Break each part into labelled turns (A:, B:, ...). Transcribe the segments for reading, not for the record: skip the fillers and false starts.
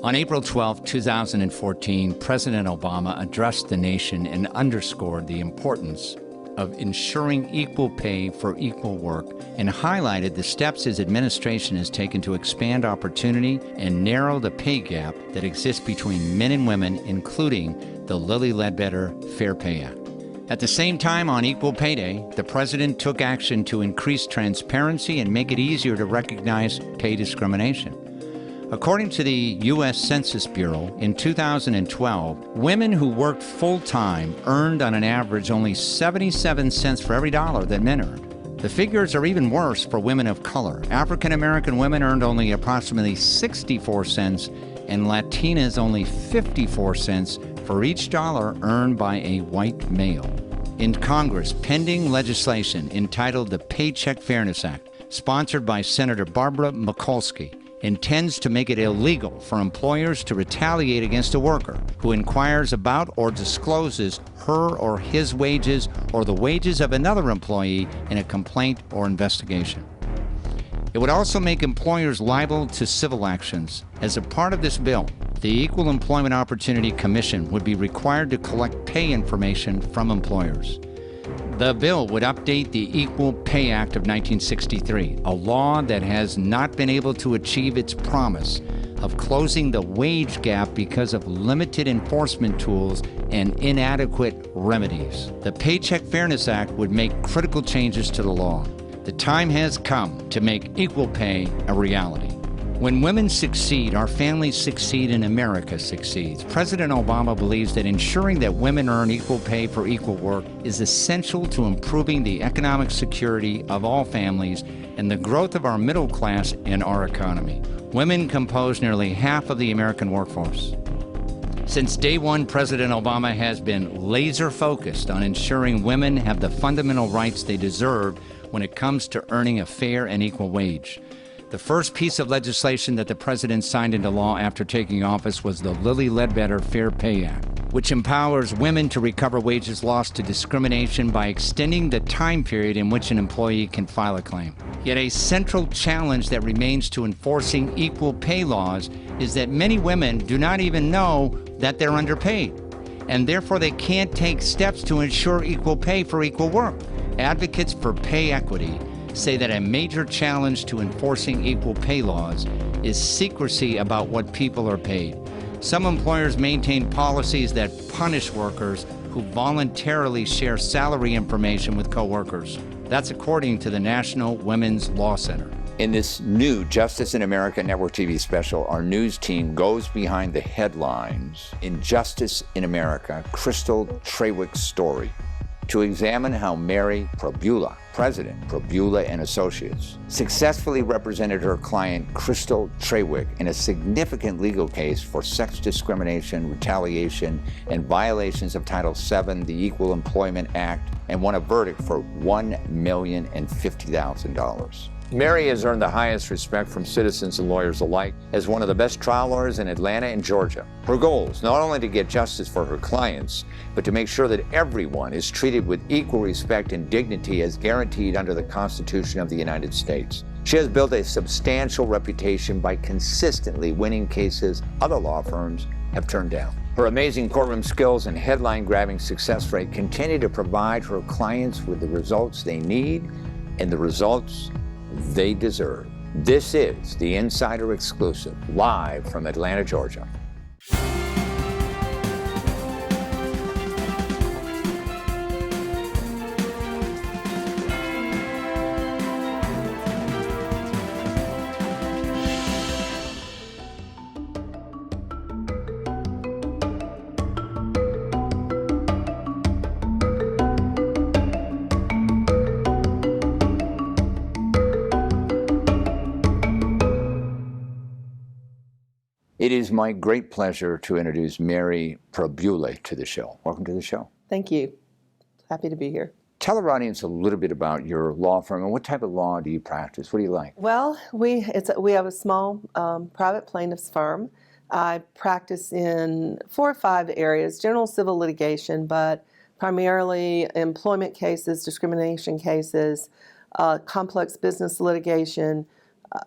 A: On April 12, 2014, President Obama addressed the nation and underscored the importance of ensuring equal pay for equal work and highlighted the steps his administration has taken to expand opportunity and narrow the pay gap that exists between men and women, including the Lilly Ledbetter Fair Pay Act. At the same time, on Equal Pay Day, the president took action to increase transparency and make it easier to recognize pay discrimination. According to the U.S. Census Bureau, in 2012, women who worked full-time earned on an average only 77 cents for every dollar that men earned. The figures are even worse for women of color. African American women earned only approximately 64 cents and Latinas only 54 cents for each dollar earned by a white male. In Congress, pending legislation entitled the Paycheck Fairness Act, sponsored by Senator Barbara Mikulski, intends to make it illegal for employers to retaliate against a worker who inquires about or discloses her or his wages or the wages of another employee in a complaint or investigation. It would also make employers liable to civil actions. As a part of this bill, the Equal Employment Opportunity Commission would be required to collect pay information from employers. The bill would update the Equal Pay Act of 1963, a law that has not been able to achieve its promise of closing the wage gap because of limited enforcement tools and inadequate remedies. The Paycheck Fairness Act would make critical changes to the law. The time has come to make equal pay a reality. When women succeed, our families succeed, and America succeeds. President Obama believes that ensuring that women earn equal pay for equal work is essential to improving the economic security of all families and the growth of our middle class and our economy. Women compose nearly half of the American workforce. Since day one, President Obama has been laser-focused on ensuring women have the fundamental rights they deserve when it comes to earning a fair and equal wage. The first piece of legislation that the president signed into law after taking office was the Lilly Ledbetter Fair Pay Act, which empowers women to recover wages lost to discrimination by extending the time period in which an employee can file a claim. Yet a central challenge that remains to enforcing equal pay laws is that many women do not even know that they're underpaid, and therefore they can't take steps to ensure equal pay for equal work. Advocates for pay equity say that a major challenge to enforcing equal pay laws is secrecy about what people are paid. Some employers maintain policies that punish workers who voluntarily share salary information with coworkers. That's according to the National Women's Law Center.
B: In this new Justice in America Network TV special, our news team goes behind the headlines in Justice in America, Crystal Trawick's story, to examine how Mary Prebula, President Prebula Associates, successfully represented her client Crystal Trawick in a significant legal case for sex discrimination, retaliation, and violations of Title VII, the Equal Employment Act, and won a verdict for $1,050,000. Mary has earned the highest respect from citizens and lawyers alike as one of the best trial lawyers in Atlanta and Georgia. Her goal is not only to get justice for her clients, but to make sure that everyone is treated with equal respect and dignity as guaranteed under the Constitution of the United States. She has built a substantial reputation by consistently winning cases other law firms have turned down. Her amazing courtroom skills and headline-grabbing success rate continue to provide her clients with the results they need and the results they deserve. This is the Insider Exclusive, live from Atlanta, Georgia. It is my great pleasure to introduce Mary Prebula to the show. Welcome to the show.
C: Thank you. Happy to be here.
B: Tell our audience a little bit about your law firm and what type of law do you practice? What do you like?
C: Well, we have a small private plaintiff's firm. I practice in 4 or 5 areas: general civil litigation, but primarily employment cases, discrimination cases, complex business litigation,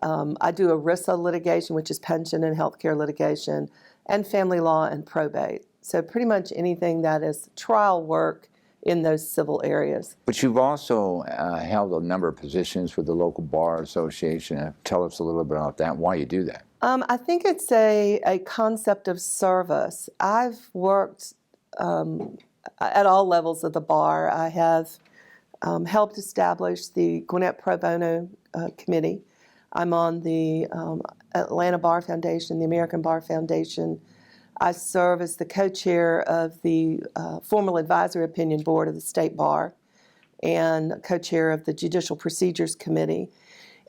C: I do ERISA litigation, which is pension and healthcare litigation, and family law and probate. So pretty much anything that is trial work in those civil areas.
B: But you've also held a number of positions with the local bar association. Tell us a little bit about that, why you do that.
C: I think it's a concept of service. I've worked at all levels of the bar. I have helped establish the Gwinnett Pro Bono Committee. I'm on the Atlanta Bar Foundation, the American Bar Foundation. I serve as the co-chair of the Formal Advisory Opinion Board of the State Bar and co-chair of the Judicial Procedures Committee.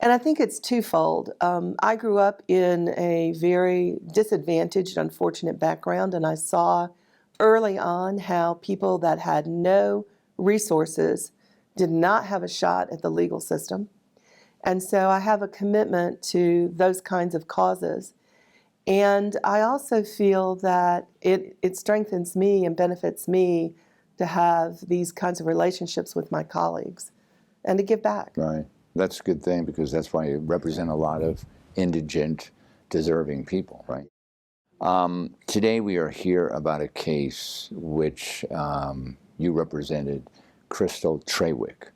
C: And I think it's twofold. I grew up in a very disadvantaged, unfortunate background, and I saw early on how people that had no resources did not have a shot at the legal system. And so I have a commitment to those kinds of causes. And I also feel that it strengthens me and benefits me to have these kinds of relationships with my colleagues and to give back.
B: Right. That's a good thing, because that's why you represent a lot of indigent, deserving people, right? Today we are here about a case which you represented, Crystal Trawick.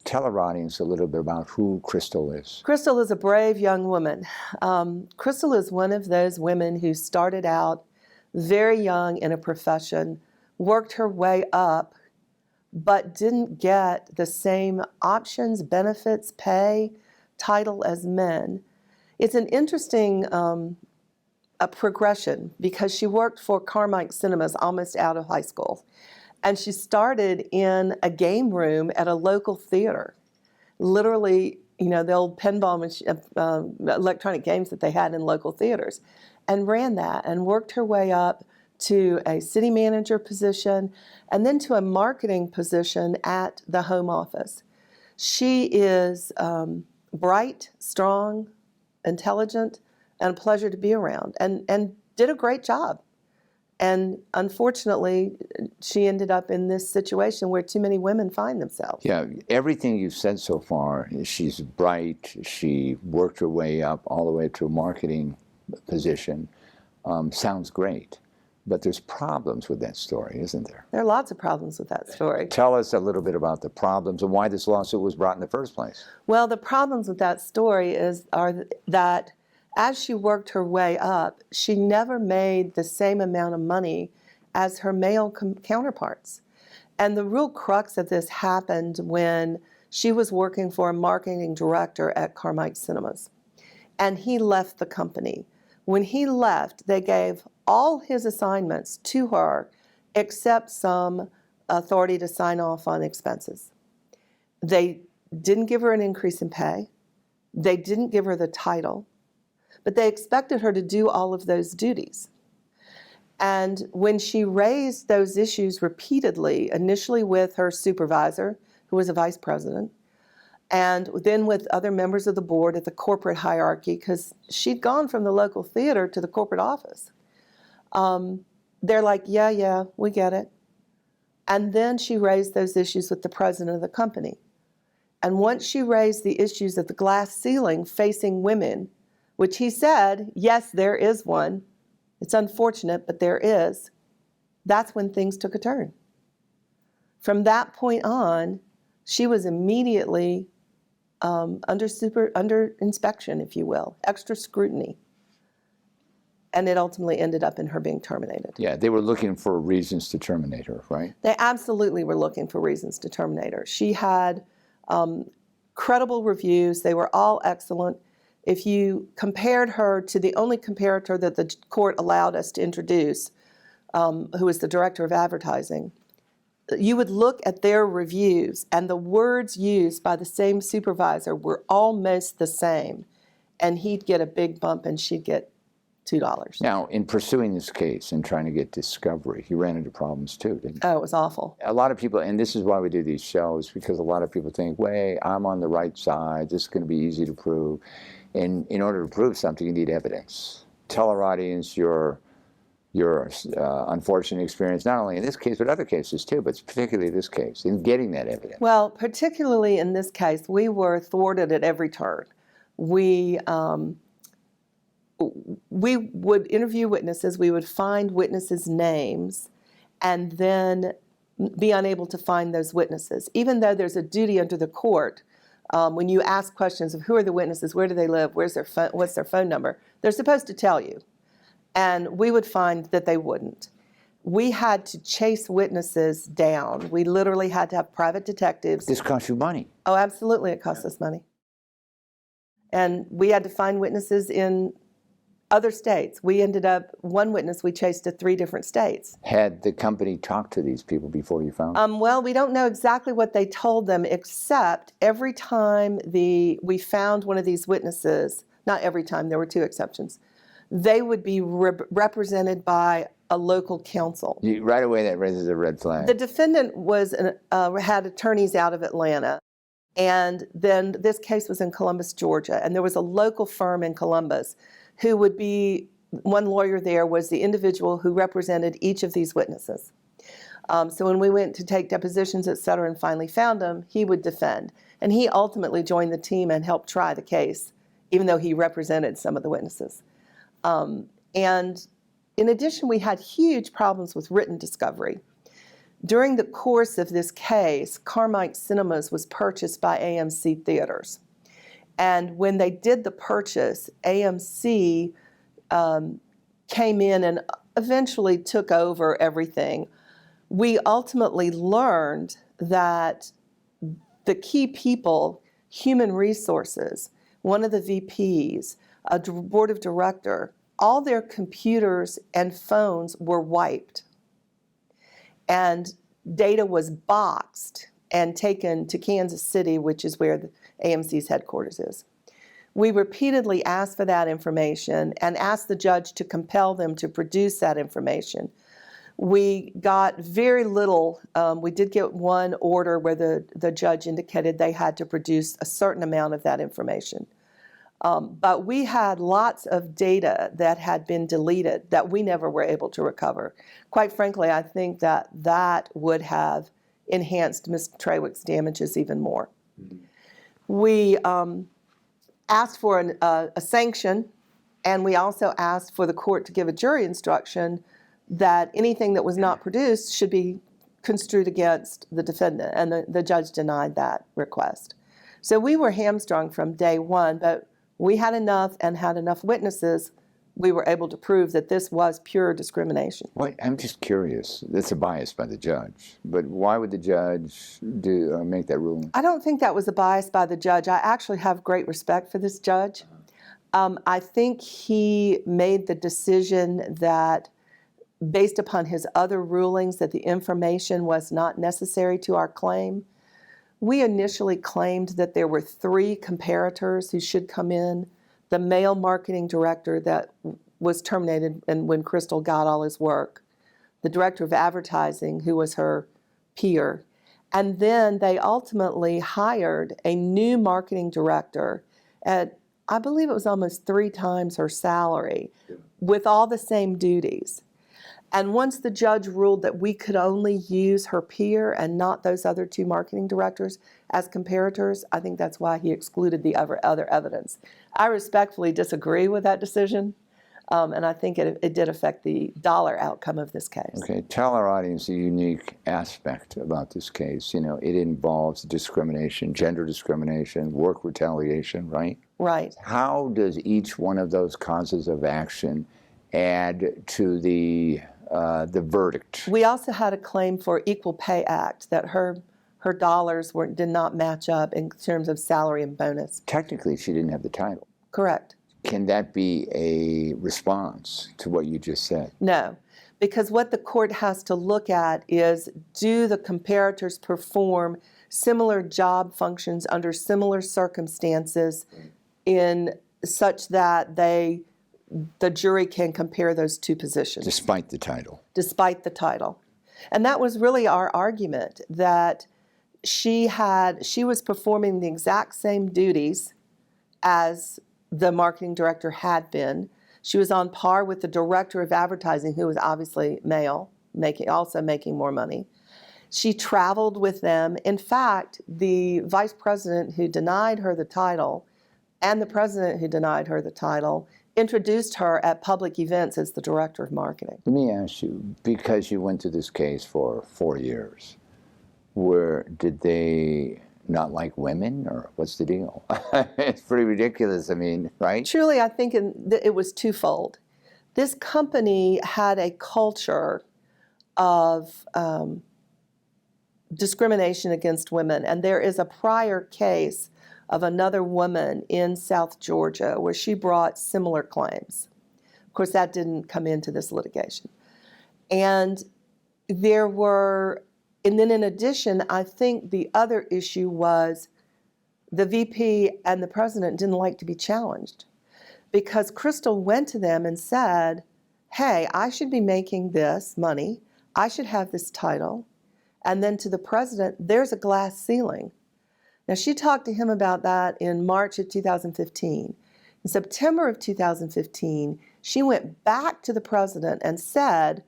B: Tell our audience a little bit about who Crystal is.
C: Crystal is a brave young woman. Crystal is one of those women who started out very young in a profession, worked her way up, but didn't get the same options, benefits, pay, title as men. It's an interesting a progression, because she worked for Carmike Cinemas almost out of high school. And she started in a game room at a local theater. Literally, you know, the old pinball electronic games that they had in local theaters, and ran that and worked her way up to a city manager position and then to a marketing position at the home office. She is bright, strong, intelligent, and a pleasure to be around, and did a great job. And unfortunately, she ended up in this situation where too many women find themselves.
B: Yeah, everything you've said so far, she's bright, she worked her way up all the way to a marketing position, sounds great. But there's problems with that story, isn't there?
C: There are lots of problems with that story.
B: Tell us a little bit about the problems and why this lawsuit was brought in the first place.
C: Well, the problems with that story are that as she worked her way up, she never made the same amount of money as her male counterparts. And the real crux of this happened when she was working for a marketing director at Carmike Cinemas. And he left the company. When he left, they gave all his assignments to her except some authority to sign off on expenses. They didn't give her an increase in pay. They didn't give her the title. But they expected her to do all of those duties. And when she raised those issues repeatedly, initially with her supervisor, who was a vice president, and then with other members of the board at the corporate hierarchy, because she'd gone from the local theater to the corporate office, they're like, yeah, we get it. And then she raised those issues with the president of the company. And once she raised the issues of the glass ceiling facing women, which he said, yes, there is one. It's unfortunate, but there is. That's when things took a turn. From that point on, she was immediately under inspection, if you will, extra scrutiny. And it ultimately ended up in her being terminated.
B: Yeah, they were looking for reasons to terminate her, right?
C: They absolutely were looking for reasons to terminate her. She had credible reviews. They were all excellent. If you compared her to the only comparator that the court allowed us to introduce, who was the director of advertising, you would look at their reviews, and the words used by the same supervisor were almost the same. And he'd get a big bump and she'd get $2.
B: Now, in pursuing this case and trying to get discovery, you ran into problems too, didn't you?
C: Oh, it was awful.
B: A lot of people, and this is why we do these shows, because a lot of people think, wait, I'm on the right side, this is going to be easy to prove. And in order to prove something, you need evidence. Tell our audience your unfortunate experience, not only in this case, but other cases too, but particularly this case, in getting that evidence.
C: Well, particularly in this case, we were thwarted at every turn. We would interview witnesses, we would find witnesses' names, and then be unable to find those witnesses. Even though there's a duty under the court, when you ask questions of who are the witnesses, where do they live, what's their phone number, they're supposed to tell you. And we would find that they wouldn't. We had to chase witnesses down. We literally had to have private detectives.
B: This costs you money.
C: Oh, absolutely, it cost us money. And we had to find witnesses in other states. We ended up, one witness we chased to 3 different states.
B: Had the company talked to these people before you found them?
C: Well, we don't know exactly what they told them, except every time we found one of these witnesses, not every time, there were 2 exceptions, they would be represented by a local counsel.
B: Right away, that raises a red flag.
C: The defendant had attorneys out of Atlanta, and then this case was in Columbus, Georgia, and there was a local firm in Columbus who would be, one lawyer there was the individual who represented each of these witnesses. So when we went to take depositions, et cetera, and finally found him, he would defend. And he ultimately joined the team and helped try the case, even though he represented some of the witnesses. And in addition, we had huge problems with written discovery. During the course of this case, Carmike Cinemas was purchased by AMC Theaters. And when they did the purchase, AMC came in and eventually took over everything. We ultimately learned that the key people, human resources, one of the VPs, a board of director, all their computers and phones were wiped. And data was boxed and taken to Kansas City, which is where the AMC's headquarters is. We repeatedly asked for that information and asked the judge to compel them to produce that information. We got very little. We did get one order where the judge indicated they had to produce a certain amount of that information. But we had lots of data that had been deleted that we never were able to recover. Quite frankly, I think that would have enhanced Ms. Trawick's damages even more. Mm-hmm. We asked for a sanction, and we also asked for the court to give a jury instruction that anything that was not produced should be construed against the defendant, and the judge denied that request. So we were hamstrung from day one, but we had enough and had enough witnesses. We were able to prove that this was pure discrimination.
B: Well, I'm just curious. That's a bias by the judge. But why would the judge make that ruling?
C: I don't think that was a bias by the judge. I actually have great respect for this judge. I think he made the decision that, based upon his other rulings, that the information was not necessary to our claim. We initially claimed that there were 3 comparators who should come in. The male marketing director that was terminated and when Crystal got all his work, the director of advertising who was her peer, and then they ultimately hired a new marketing director at, I believe it was almost 3 times her salary, with all the same duties. And once the judge ruled that we could only use her peer and not those other 2 marketing directors as comparators, I think that's why he excluded the other evidence. I respectfully disagree with that decision, and I think it did affect the dollar outcome of this case.
B: Okay, tell our audience a unique aspect about this case. You know, it involves discrimination, gender discrimination, work retaliation, right?
C: Right.
B: How does each one of those causes of action add to the verdict?
C: We also had a claim for Equal Pay Act, that her dollars did not match up in terms of salary and bonus.
B: Technically, she didn't have the title.
C: Correct.
B: Can that be a response to what you just said?
C: No, because what the court has to look at is, do the comparators perform similar job functions under similar circumstances in such that the jury can compare those 2 positions.
B: Despite the title.
C: Despite the title. And that was really our argument, that she was performing the exact same duties as the marketing director had been. She was on par with the director of advertising, who was obviously male, also making more money. She traveled with them. In fact, the vice president who denied her the title and the president, who denied her the title, introduced her at public events as the director of marketing.
B: Let me ask you, because you went through this case for 4 years, did they not like women, or what's the deal? It's pretty ridiculous, I mean, right?
C: Truly, I think it was twofold. This company had a culture of discrimination against women, and there is a prior case of another woman in South Georgia where she brought similar claims. Of course, that didn't come into this litigation. And then in addition, I think the other issue was the VP and the president didn't like to be challenged, because Crystal went to them and said, hey, I should be making this money, I should have this title, and then to the president, there's a glass ceiling. Now, she talked to him about that in March of 2015. In September of 2015, she went back to the president and said,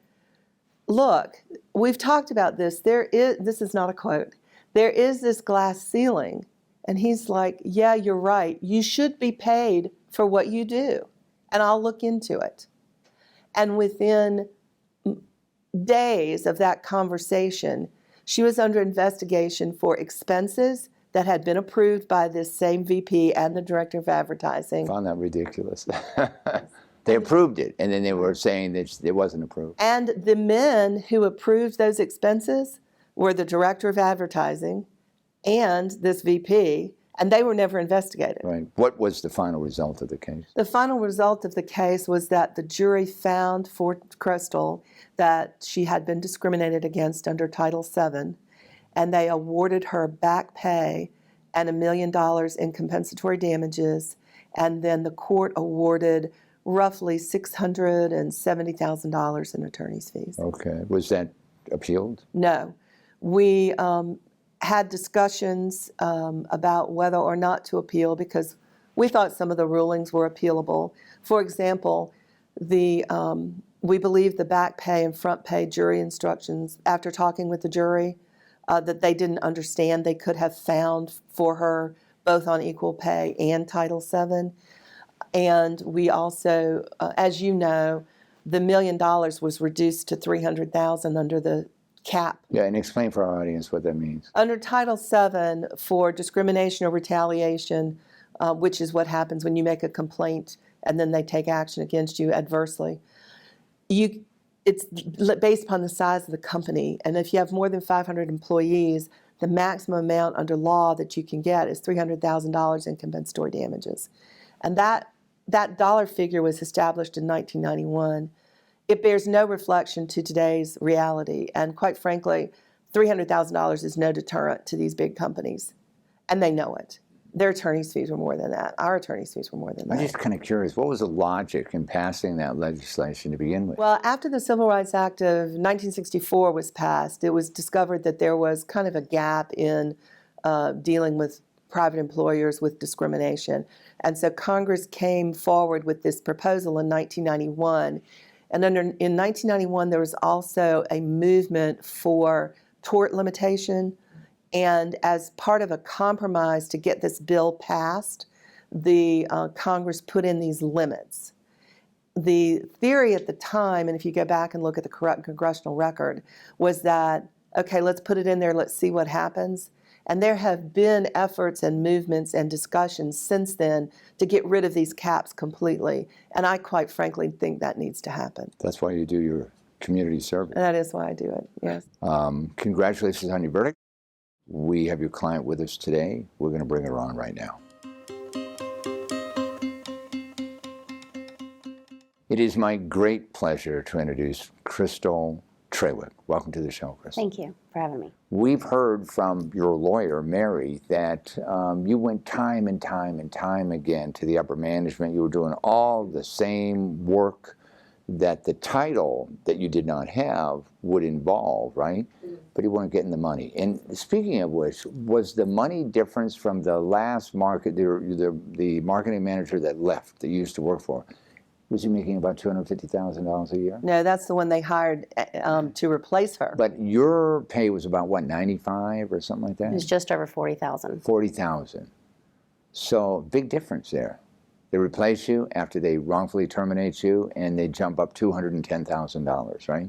C: look, we've talked about this. This is not a quote. There is this glass ceiling. And he's like, yeah, you're right. You should be paid for what you do, and I'll look into it. And within days of that conversation, she was under investigation for expenses that had been approved by this same VP and the director of advertising.
B: I found that ridiculous. They approved it, and then they were saying that it wasn't approved.
C: And the men who approved those expenses were the director of advertising and this VP, and they were never investigated.
B: Right. What was the final result of the case?
C: The final result of the case was that the jury found for Crystal that she had been discriminated against under Title VII, and they awarded her back pay and $1 million in compensatory damages, and then the court awarded roughly $670,000 in attorney's fees.
B: Okay. Was that appealed?
C: No. We had discussions about whether or not to appeal, because we thought some of the rulings were appealable. For example, we believe the back pay and front pay jury instructions, after talking with the jury, that they didn't understand. They could have found for her both on equal pay and Title VII. And we also, as you know, the $1 million was reduced to $300,000 under the cap.
B: Yeah, and explain for our audience what that means.
C: Under Title VII, for discrimination or retaliation, which is what happens when you make a complaint and then they take action against you adversely, it's based upon the size of the company. And if you have more than 500 employees, the maximum amount under law that you can get is $300,000 in compensatory damages. And that dollar figure was established in 1991. It bears no reflection to today's reality. And quite frankly, $300,000 is no deterrent to these big companies. And they know it. Their attorney's fees were more than that. Our attorney's fees were more than that.
B: I'm just kind of curious, what was the logic in passing that legislation to begin with?
C: Well, after the Civil Rights Act of 1964 was passed, it was discovered that there was kind of a gap in dealing with private employers with discrimination. And so Congress came forward with this proposal in 1991. And in 1991, there was also a movement for tort limitation. And as part of a compromise to get this bill passed, the Congress put in these limits. The theory at the time, and if you go back and look at the correct congressional record, was that, okay, let's put it in there, let's see what happens. And there have been efforts and movements and discussions since then to get rid of these caps completely. And I quite frankly think that needs to happen.
B: That's why you do your community service.
C: That is why I do it, yes.
B: Congratulations on your verdict. We have your client with us today. We're going to bring her on right now. It is my great pleasure to introduce Crystal Trawick. Welcome to the show, Crystal.
D: Thank you for having me.
B: We've heard from your lawyer, Mary, that you went time and time and time again to the upper management. You were doing all the same work that the title that you did not have would involve, right? Mm-hmm. But you weren't getting the money. And speaking of which, was the money difference from the last the marketing manager that left, that you used to work for, was he making about $250,000 a year?
C: No, that's the one they hired to replace her.
B: But your pay was about, what, 95 or something like that?
D: It was just over $40,000.
B: $40,000. So big difference there. They replace you after they wrongfully terminate you, and they jump up $210,000, right?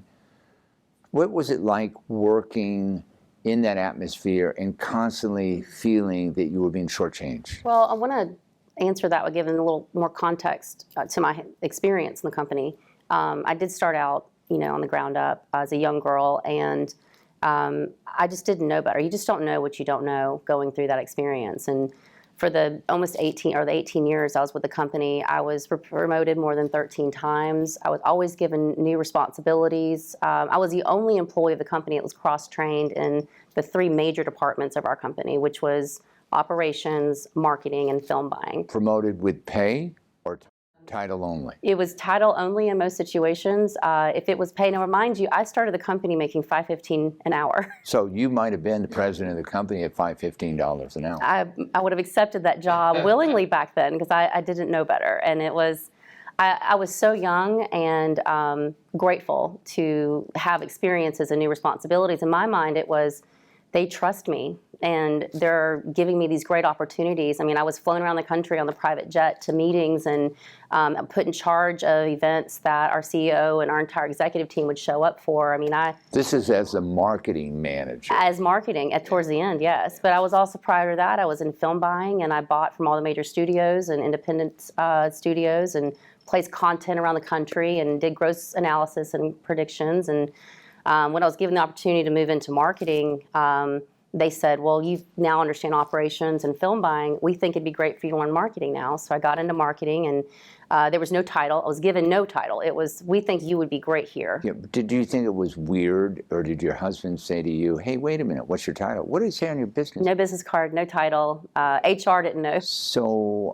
B: What was it like working in that atmosphere and constantly feeling that you were being shortchanged?
D: Well, I want to answer that by giving a little more context to my experience in the company. I did start out, on the ground up as a young girl, and I just didn't know better. You just don't know what you don't know going through that experience. And for the almost 18 years I was with the company, I was promoted more than 13 times. I was always given new responsibilities. I was the only employee of the company that was cross-trained in the 3 major departments of our company, which was operations, marketing, and film buying.
B: Promoted with pay or title only?
D: It was title only in most situations. If it was pay, now remind you, I started the company making $5.15 an hour.
B: So you might have been the president of the company at $5.15 an hour.
D: I would have accepted that job willingly back then because I didn't know better. And it was, I was so young and grateful to have experiences and new responsibilities. In my mind, it was, they trust me and they're giving me these great opportunities. I mean, I was flown around the country on the private jet to meetings and put in charge of events that our CEO and our entire executive team would show up for. I mean,
B: This is as a marketing manager.
D: As marketing, towards the end, yes. But I was also, prior to that, I was in film buying, and I bought from all the major studios and independent studios and placed content around the country and did gross analysis and predictions. And when I was given the opportunity to move into marketing, they said, well, you now understand operations and film buying. We think it'd be great for you to learn marketing now. So I got into marketing, and there was no title. I was given no title. It was, we think you would be great here.
B: Yeah, did you think it was weird, or did your husband say to you, hey, wait a minute, what's your title? What did it say on your business?
D: No business card, no title. HR didn't know.
B: So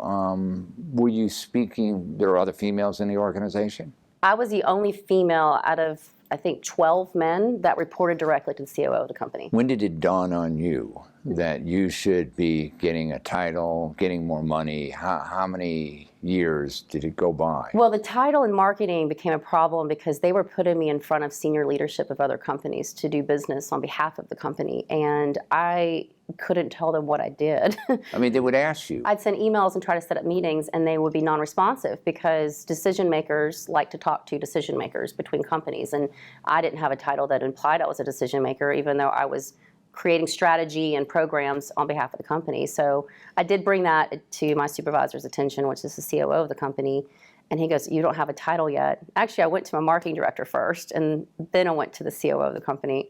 B: were you speaking, there are other females in the organization?
D: I was the only female out of, I think, 12 men that reported directly to the COO of the company.
B: When did it dawn on you that you should be getting a title, getting more money? How many years did it go by?
D: Well, the title in marketing became a problem because they were putting me in front of senior leadership of other companies to do business on behalf of the company, and I couldn't tell them what I did.
B: I mean, they would ask you.
D: I'd send emails and try to set up meetings, and they would be non-responsive because decision makers like to talk to decision makers between companies, and I didn't have a title that implied I was a decision maker, even though I was creating strategy and programs on behalf of the company. So I did bring that to my supervisor's attention, which is the COO of the company, and he goes, you don't have a title yet. Actually, I went to my marketing director first, and then I went to the COO of the company.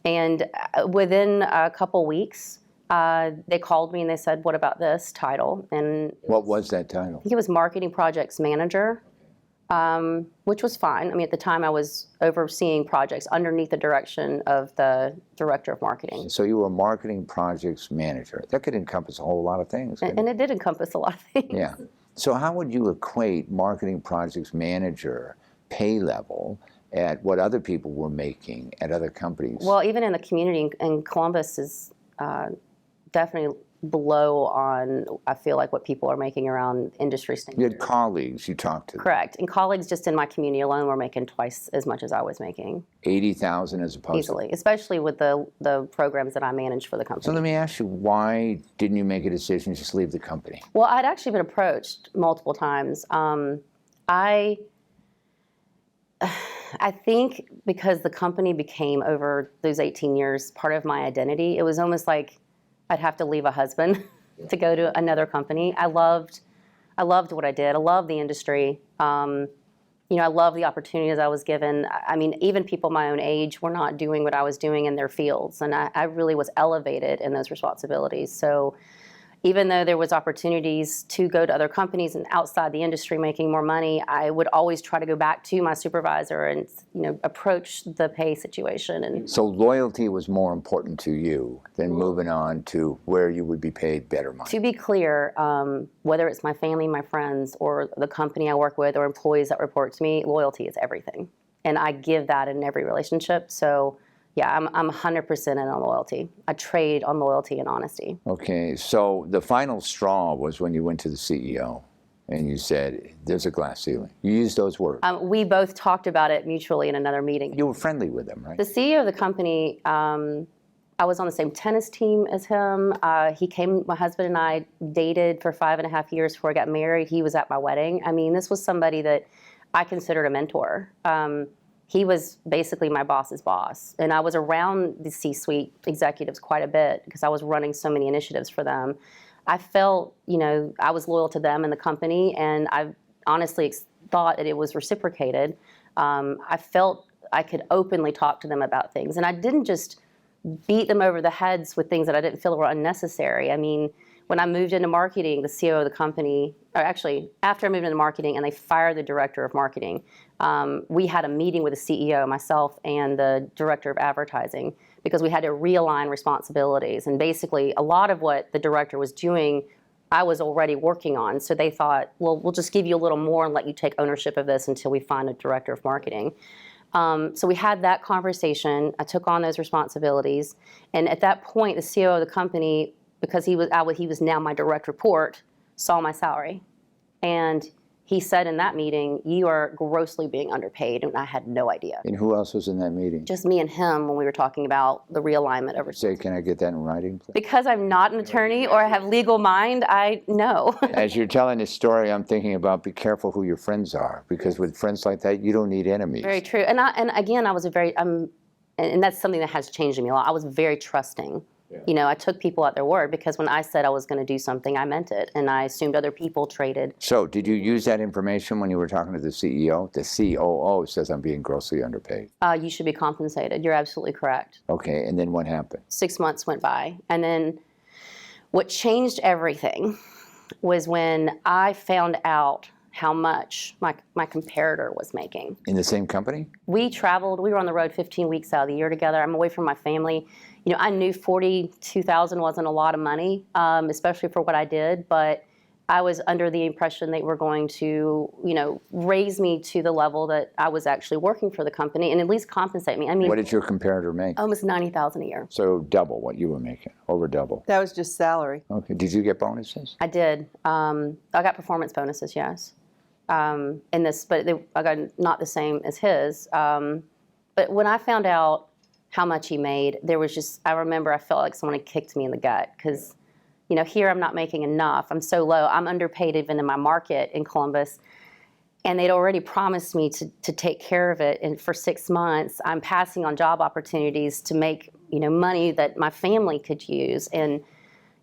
D: And within a couple weeks, they called me and they said, what about this title? And
B: what was that title?
D: I think it was Marketing Projects Manager, which was fine. I mean, at the time I was overseeing projects underneath the direction of the Director of Marketing.
B: So you were a Marketing Projects Manager. That could encompass a whole lot of things.
D: And it did encompass a lot of things.
B: Yeah. So how would you equate Marketing Projects Manager pay level at what other people were making at other companies?
D: Well, even in the community in Columbus is definitely below on, I feel like, what people are making around industry standards.
B: You had colleagues you talked to.
D: Correct. And colleagues just in my community alone were making twice as much as I was making.
B: 80,000 as opposed
D: easily, especially with the programs that I managed for the company.
B: So let me ask you, why didn't you make a decision to just leave the company?
D: Well, I'd actually been approached multiple times. I think because the company became, over those 18 years, part of my identity, it was almost like I'd have to leave a husband to go to another company. I loved what I did. I loved the industry. I loved the opportunities I was given. I mean, even people my own age were not doing what I was doing in their fields, and I really was elevated in those responsibilities. So even though there was opportunities to go to other companies and outside the industry making more money, I would always try to go back to my supervisor and approach the pay situation. And
B: so loyalty was more important to you than moving on to where you would be paid better money.
D: To be clear, whether it's my family, my friends, or the company I work with, or employees that report to me, loyalty is everything, and I give that in every relationship. So yeah, I'm 100% in on loyalty. I trade on loyalty and honesty.
B: Okay, so the final straw was when you went to the CEO and you said, there's a glass ceiling. You used those words.
D: We both talked about it mutually in another meeting.
B: You were friendly with them, right?
D: The CEO of the company I was on the same tennis team as him. My husband and I dated for 5.5 years before I got married. He was at my wedding. I mean, this was somebody that I considered a mentor. He was basically my boss's boss. And I was around the C-suite executives quite a bit because I was running so many initiatives for them. I felt, I was loyal to them and the company, and I honestly thought that it was reciprocated. I felt I could openly talk to them about things. And I didn't just beat them over the heads with things that I didn't feel were unnecessary. I mean, when I moved into marketing, the CEO of the company, or actually after I moved into marketing and they fired the director of marketing, we had a meeting with the CEO, myself, and the director of advertising, because we had to realign responsibilities. And basically, a lot of what the director was doing, I was already working on. So they thought, well, we'll just give you a little more and let you take ownership of this until we find a director of marketing. So we had that conversation. I took on those responsibilities. And at that point, the CEO of the company, because he was now my direct report, saw my salary. And he said in that meeting, "You are grossly being underpaid," and I had no idea.
B: And who else was in that meeting?
D: Just me and him when we were talking about the realignment over.
B: Say, can I get that in writing, please?
D: Because I'm not an attorney or I have legal mind, I know.
B: As you're telling this story, I'm thinking about be careful who your friends are, because with friends like that, you don't need enemies.
D: Very true. And again, I was and that's something that has changed in me a lot. I was very trusting. Yeah. I took people at their word, because when I said I was going to do something, I meant it, and I assumed other people traded.
B: So did you use that information when you were talking to the CEO? The COO says I'm being grossly underpaid.
D: You should be compensated. You're absolutely correct.
B: Okay, and then what happened?
D: 6 months went by, and then what changed everything was when I found out how much my comparator was making.
B: In the same company?
D: We traveled. We were on the road 15 weeks out of the year together. I'm away from my family. I knew $42,000 wasn't a lot of money, especially for what I did, but I was under the impression they were going to, raise me to the level that I was actually working for the company and at least compensate me. I mean,
B: what did your comparator make?
D: Almost $90,000 a year.
B: So double what you were making, over double.
C: That was just salary.
B: Okay. Did you get bonuses?
D: I did. I got performance bonuses, yes. I got not the same as his. But when I found out how much he made, I remember I felt like someone had kicked me in the gut, because, here I'm not making enough. I'm so low. I'm underpaid even in my market in Columbus. And they'd already promised me to take care of it. And for 6 months, I'm passing on job opportunities to make, money that my family could use. And,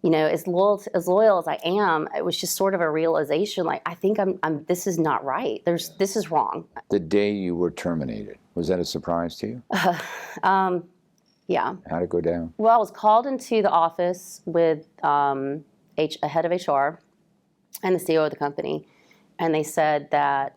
D: as loyal as I am, it was just sort of a realization, like, I think this is not right. This is wrong.
B: The day you were terminated, was that a surprise to you?
D: Yeah.
B: How'd it go down?
D: Well, I was called into the office with a head of HR and the CEO of the company, and they said that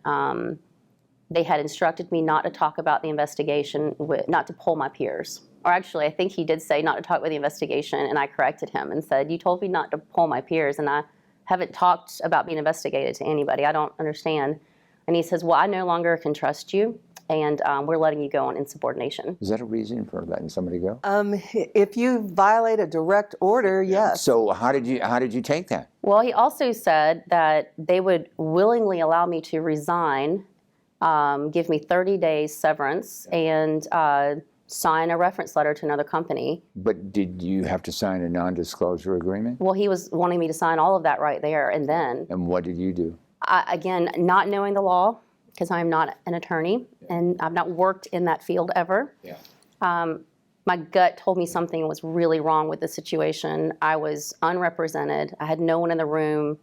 D: they had instructed me not to talk about the investigation, not to poll my peers. Or actually, I think he did say not to talk about the investigation, and I corrected him and said, "You told me not to poll my peers, and I haven't talked about being investigated to anybody. I don't understand." And he says, "Well, I no longer can trust you, and we're letting you go on insubordination."
B: Is that a reason for letting somebody go?
C: If you violate a direct order, yes.
B: So how did you take that?
D: Well, he also said that they would willingly allow me to resign, give me 30 days severance, and sign a reference letter to another company.
B: But did you have to sign a non-disclosure agreement?
D: Well, he was wanting me to sign all of that right there and then.
B: And what did you do?
D: Again, not knowing the law, because I'm not an attorney and I've not worked in that field ever. Yeah. My gut told me something was really wrong with the situation. I was unrepresented. I had no one in the room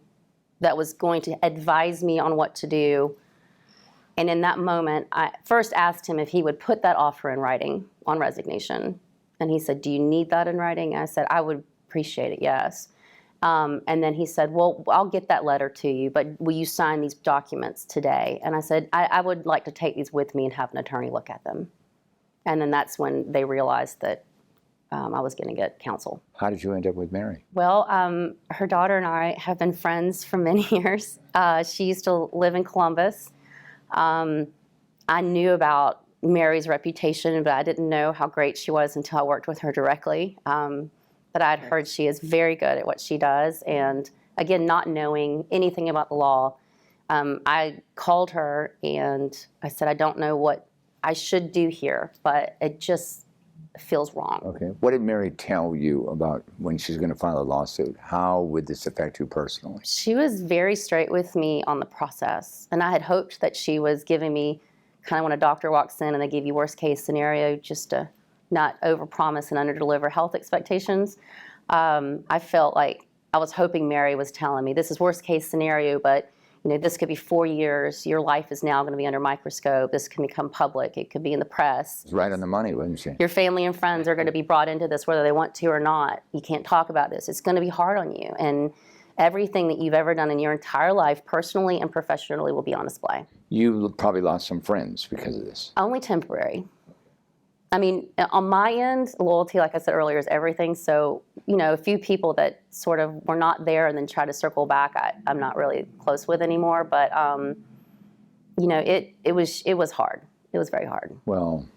D: that was going to advise me on what to do. And in that moment, I first asked him if he would put that offer in writing on resignation. And he said, "Do you need that in writing?" I said, "I would appreciate it, yes." And then he said, "Well, I'll get that letter to you, but will you sign these documents today?" And I said, I would like to take these with me and have an attorney look at them. And then that's when they realized that I was going to get counsel.
B: How did you end up with Mary?
D: Well, her daughter and I have been friends for many years. She used to live in Columbus. I knew about Mary's reputation, but I didn't know how great she was until I worked with her directly. But I'd heard she is very good at what she does. And again, not knowing anything about the law, I called her and I said, "I don't know what I should do here, but feels wrong.
B: Okay. What did Mary tell you about when she's going to file a lawsuit? How would this affect you personally?
D: She was very straight with me on the process, and I had hoped that she was giving me kind of when a doctor walks in and they give you worst case scenario just to not overpromise and underdeliver health expectations. I felt like I was hoping Mary was telling me this is worst case scenario, but this could be 4 years. Your life is now going to be under microscope. This can become public. It could be in the press.
B: Right on the money, wasn't she?
D: Your family and friends are going to be brought into this whether they want to or not. You can't talk about this. It's going to be hard on you. And everything that you've ever done in your entire life, personally and professionally, will be on display.
B: You probably lost some friends because of this.
D: Only temporary. I mean, on my end, loyalty, like I said earlier, is everything. So, a few people that sort of were not there and then try to circle back, I'm not really close with anymore. But, it was hard. It was very hard.
B: Well,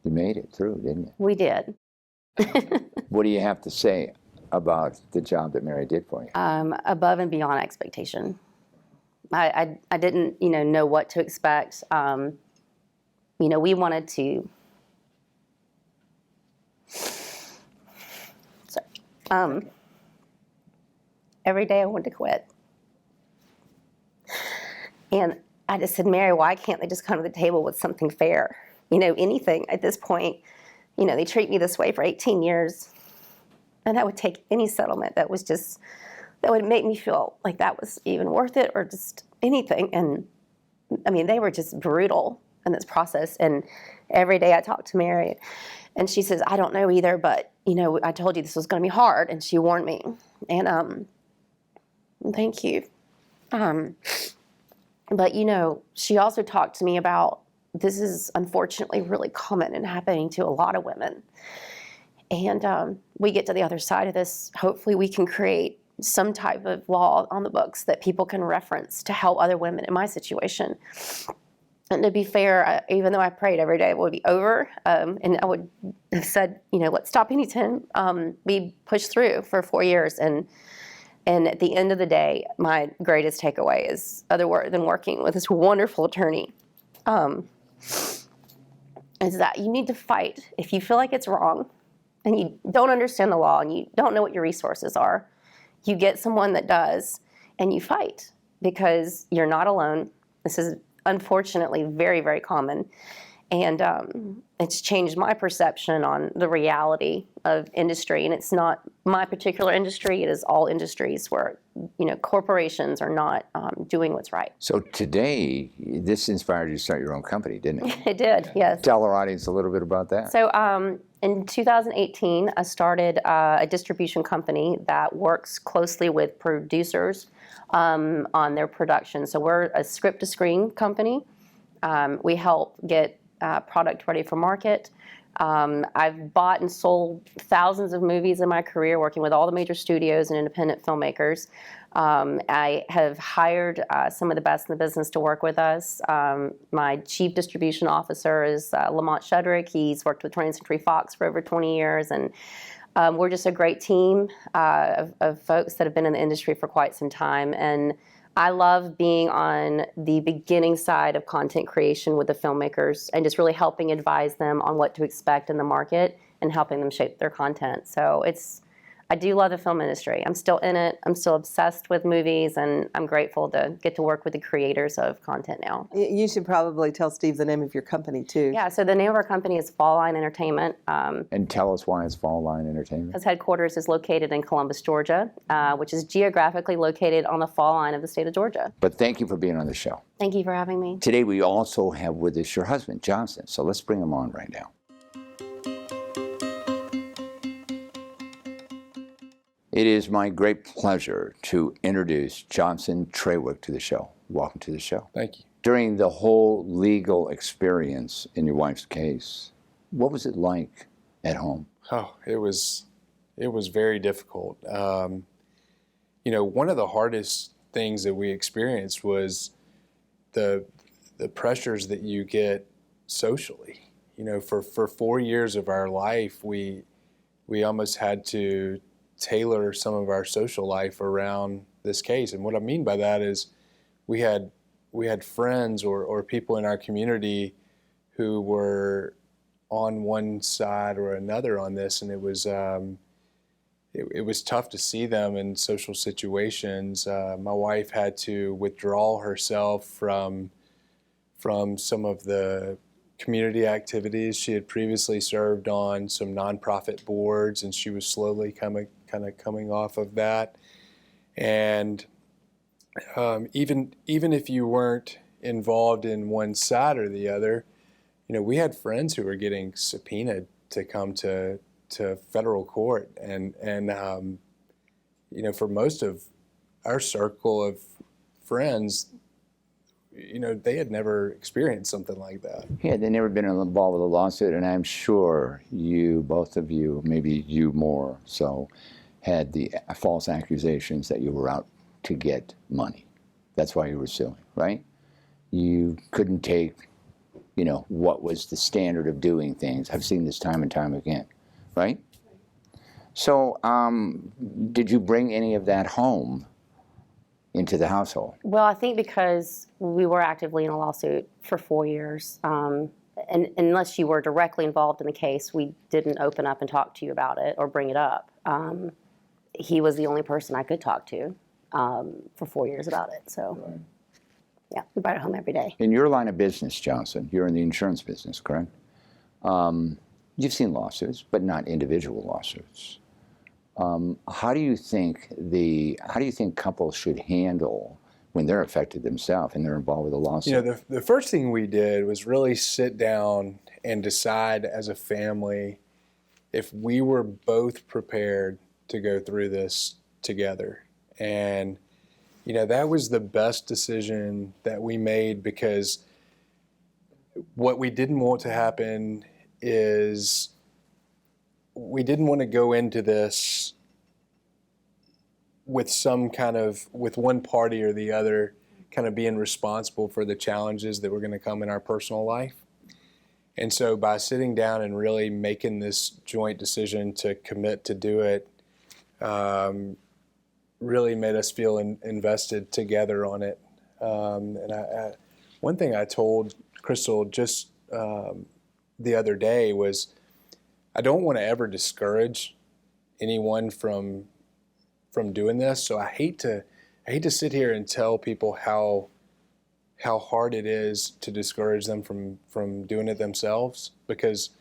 B: you made it through, didn't you?
D: We did.
B: What do you have to say about the job that Mary did for you?
D: Above and beyond expectation. I didn't, know what to expect. We wanted to... every day I wanted to quit. And I just said, Mary, why can't they just come to the table with something fair? Anything at this point. They treat me this way for 18 years. And I would take any settlement that would make me feel like that was even worth it or just anything. And I mean, they were just brutal in this process. And every day I talked to Mary and she says, I don't know either, but I told you this was going to be hard, and she warned me. And thank you. But she also talked to me about this is unfortunately really common and happening to a lot of women. And we get to the other side of this. Hopefully, we can create some type of law on the books that people can reference to help other women in my situation. And to be fair, even though I prayed every day it would be over, and I would have said, let's stop anytime, we pushed through for 4 years. And at the end of the day, my greatest takeaway is, other than working with this wonderful attorney, is that you need to fight. If you feel like it's wrong and you don't understand the law and you don't know what your resources are, you get someone that does and you fight, because you're not alone. This is unfortunately very, very common. And it's changed my perception on the reality of industry. And it's not my particular industry. It is all industries where, corporations are not doing what's right.
B: So today, this inspired you to start your own company, didn't it?
D: It did, yes.
B: Tell our audience a little bit about that.
D: So in 2018, I started a distribution company that works closely with producers on their production. So we're a script-to-screen company. We help get product ready for market. I've bought and sold thousands of movies in my career, working with all the major studios and independent filmmakers. I have hired some of the best in the business to work with us. My chief distribution officer is Lamont Shudrick. He's worked with 20th Century Fox for over 20 years. And we're just a great team of folks that have been in the industry for quite some time. And I love being on the beginning side of content creation with the filmmakers and just really helping advise them on what to expect in the market and helping them shape their content. So I do love the film industry. I'm still in it. I'm still obsessed with movies, and I'm grateful to get to work with the creators of content now.
C: You should probably tell Steve the name of your company, too.
D: Yeah, so the name of our company is Fall Line Entertainment.
B: And tell us why it's Fall Line Entertainment.
D: Its headquarters is located in Columbus, Georgia, which is geographically located on the fall line of the state of Georgia.
B: But thank you for being on the show.
D: Thank you for having me.
B: Today we also have with us your husband, Johnson. So let's bring him on right now. It is my great pleasure to introduce Johnson Trawick to the show. Welcome to the show.
E: Thank you.
B: During the whole legal experience in your wife's case, what was it like at home?
E: Oh, it was very difficult. One of the hardest things that we experienced was the pressures that you get socially. For 4 years of our life, we almost had to tailor some of our social life around this case. And what I mean by that is we had friends or people in our community who were on one side or another on this, and it was tough to see them in social situations. My wife had to withdraw herself from some of the community activities. She had previously served on some nonprofit boards, and she was slowly kind of coming off of that. And even if you weren't involved in one side or the other, we had friends who were getting subpoenaed to come to federal court, and for most of our circle of friends, they had never experienced something like that.
B: Yeah, they'd never been involved with a lawsuit, and I'm sure both of you, maybe you more so, had the false accusations that you were out to get money. That's why you were suing, right? You couldn't take, what was the standard of doing things. I've seen this time and time again, right? So did you bring any of that home into the household?
D: Well, I think because we were actively in a lawsuit for 4 years, and unless you were directly involved in the case, we didn't open up and talk to you about it or bring it up. He was the only person I could talk to for 4 years about it. So, right. Yeah, we brought it home every day.
B: In your line of business, Johnson, you're in the insurance business, correct? You've seen lawsuits, but not individual lawsuits. How do you think couples should handle when they're affected themselves and they're involved with a lawsuit?
E: The first thing we did was really sit down and decide as a family if we were both prepared to go through this together. And, that was the best decision that we made, because what we didn't want to happen is we didn't want to go into this with one party or the other kind of being responsible for the challenges that were going to come in our personal life. And so by sitting down and really making this joint decision to commit to do it, really made us feel invested together on it. And one thing I told Crystal just the other day was, I don't want to ever discourage anyone from doing this. So I hate to sit here and tell people how hard it is to discourage them from doing it themselves, because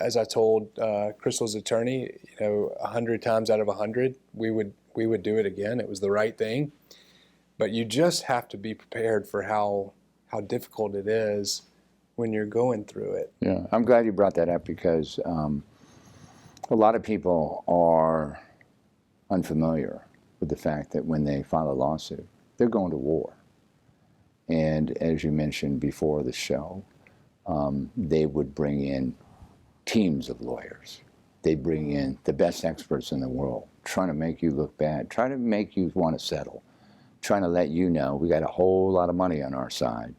E: as I told Crystal's attorney, 100 times out of 100, we would do it again. It was the right thing. But you just have to be prepared for how difficult it is when you're going through it.
B: Yeah, I'm glad you brought that up, because a lot of people are unfamiliar with the fact that when they file a lawsuit, they're going to war. And as you mentioned before the show, they would bring in teams of lawyers. They bring in the best experts in the world, trying to make you look bad, trying to make you want to settle, trying to let you know we got a whole lot of money on our side,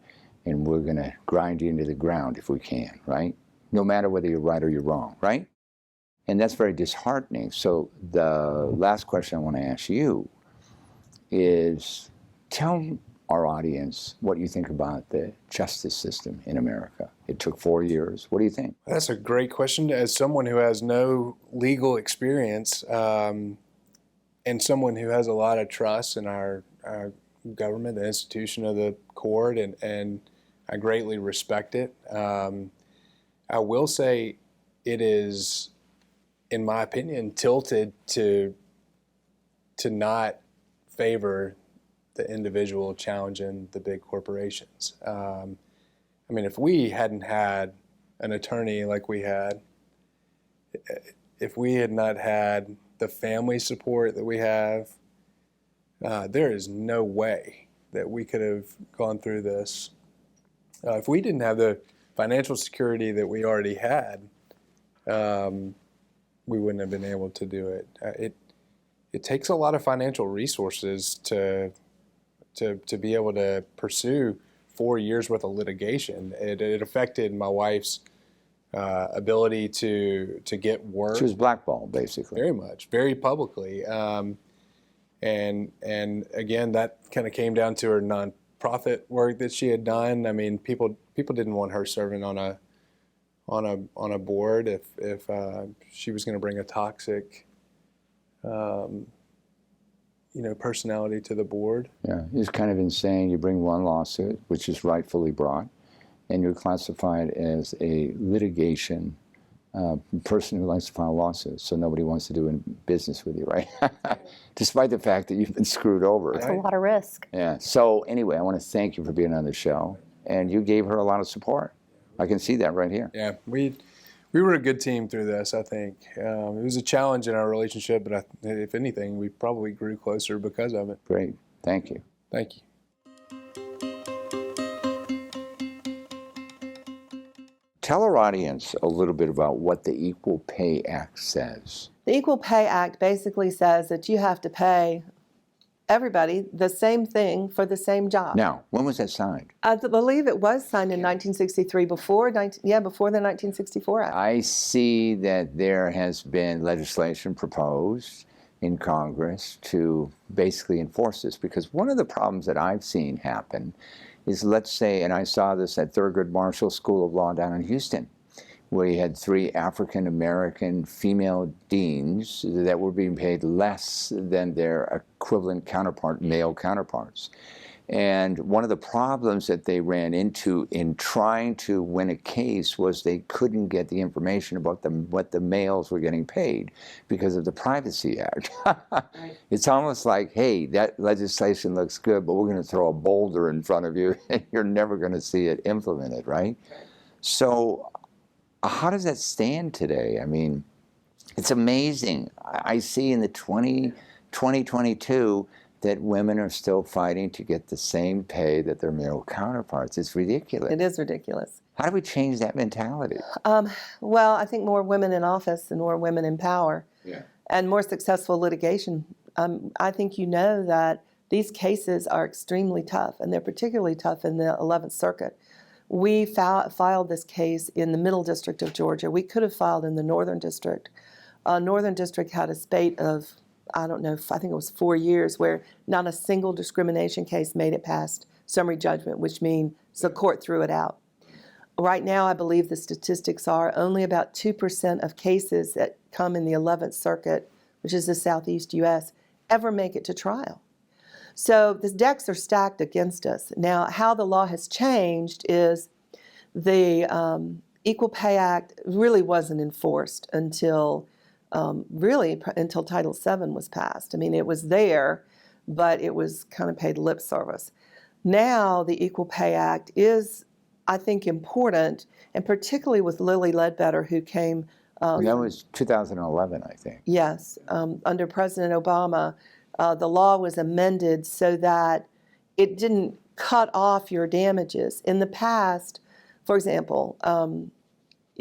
B: and we're going to grind you into the ground if we can, right? No matter whether you're right or you're wrong, right? And that's very disheartening. So the last question I want to ask you is, tell our audience what you think about the justice system in America. It took 4 years. What do you think?
E: That's a great question. As someone who has no legal experience, and someone who has a lot of trust in our government, the institution of the court, and I greatly respect it. I will say it is, in my opinion, tilted to not favor the individual challenging the big corporations. If we hadn't had an attorney like we had, if we had not had the family support that we have, there is no way that we could have gone through this. If we didn't have the financial security that we already had, we wouldn't have been able to do it. It takes a lot of financial resources to be able to pursue 4 years worth of litigation. It affected my wife's ability to get work.
B: She was blackballed, basically.
E: Very much, very publicly. And again, that kind of came down to her nonprofit work that she had done. People didn't want her serving on on a board if she was going to bring a toxic personality to the board.
B: Yeah, it's kind of insane. You bring one lawsuit, which is rightfully brought, and you're classified as a litigation person who likes to file lawsuits, so nobody wants to do business with you, right? Despite the fact that you've been screwed over.
D: It's a lot of risk.
B: Yeah. So anyway, I want to thank you for being on the show, and you gave her a lot of support. I can see that right here.
E: Yeah, we were a good team through this, I think. It was a challenge in our relationship, but if anything, we probably grew closer because of it.
B: Great. Thank you.
E: Thank you.
B: Tell our audience a little bit about what the Equal Pay Act says.
C: The Equal Pay Act basically says that you have to pay everybody the same thing for the same job.
B: Now, when was that signed?
C: I believe it was signed in 1963, before the 1964 Act.
B: I see that there has been legislation proposed in Congress to basically enforce this, because one of the problems that I've seen happen is, let's say, and I saw this at Thurgood Marshall School of Law down in Houston, where you had 3 African-American female deans that were being paid less than their equivalent counterpart, male counterparts. And one of the problems that they ran into in trying to win a case was they couldn't get the information about what the males were getting paid because of the Privacy Act. Right. It's almost like, hey, that legislation looks good, but we're going to throw a boulder in front of you and you're never going to see it implemented, right? So how does that stand today? I mean, it's amazing. I see in the 2022 that women are still fighting to get the same pay that their male counterparts. It's ridiculous.
C: It is ridiculous.
B: How do we change that mentality?
C: Well, I think more women in office and more women in power, and more successful litigation. I think you know that these cases are extremely tough, and they're particularly tough in the 11th Circuit. We filed this case in the Middle District of Georgia. We could have filed in the Northern District. Northern District had a spate of, I don't know, I think it was 4 years where not a single discrimination case made it past summary judgment, which means the court threw it out. Right now, I believe the statistics are only about 2% of cases that come in the 11th Circuit, which is the Southeast U.S., ever make it to trial. So the decks are stacked against us. Now, how the law has changed is the Equal Pay Act really wasn't enforced until until Title VII was passed. I mean, it was there, but it was kind of paid lip service. Now, the Equal Pay Act is, I think, important, and particularly with Lilly Ledbetter, who came...
B: that was 2011, I think.
C: Yes. Under President Obama, the law was amended so that it didn't cut off your damages. In the past, for example,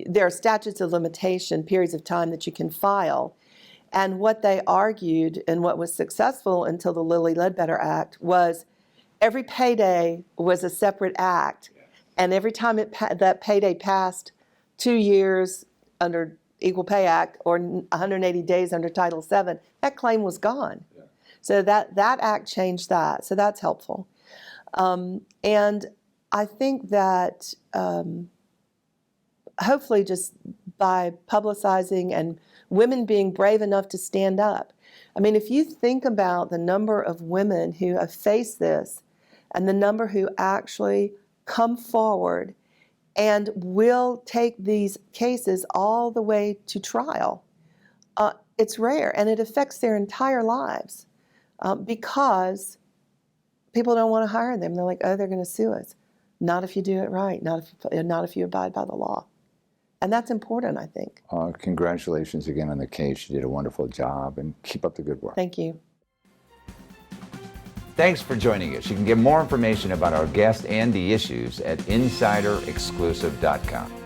C: there are statutes of limitation, periods of time that you can file. And what they argued, and what was successful until the Lilly Ledbetter Act, was every payday was a separate act. And every time that payday passed 2 years under Equal Pay Act or 180 days under Title VII, that claim was gone. So that act changed that. So that's helpful. And I think that hopefully just by publicizing and women being brave enough to stand up. I mean, if you think about the number of women who have faced this and the number who actually come forward and will take these cases all the way to trial, it's rare, and it affects their entire lives because people don't want to hire them. They're like, oh, they're going to sue us. Not if you do it right, not if you abide by the law. And that's important, I think.
B: Congratulations again on the case. You did a wonderful job, and keep up the good work.
C: Thank you.
A: Thanks for joining us. You can get more information about our guest and the issues at insiderexclusive.com.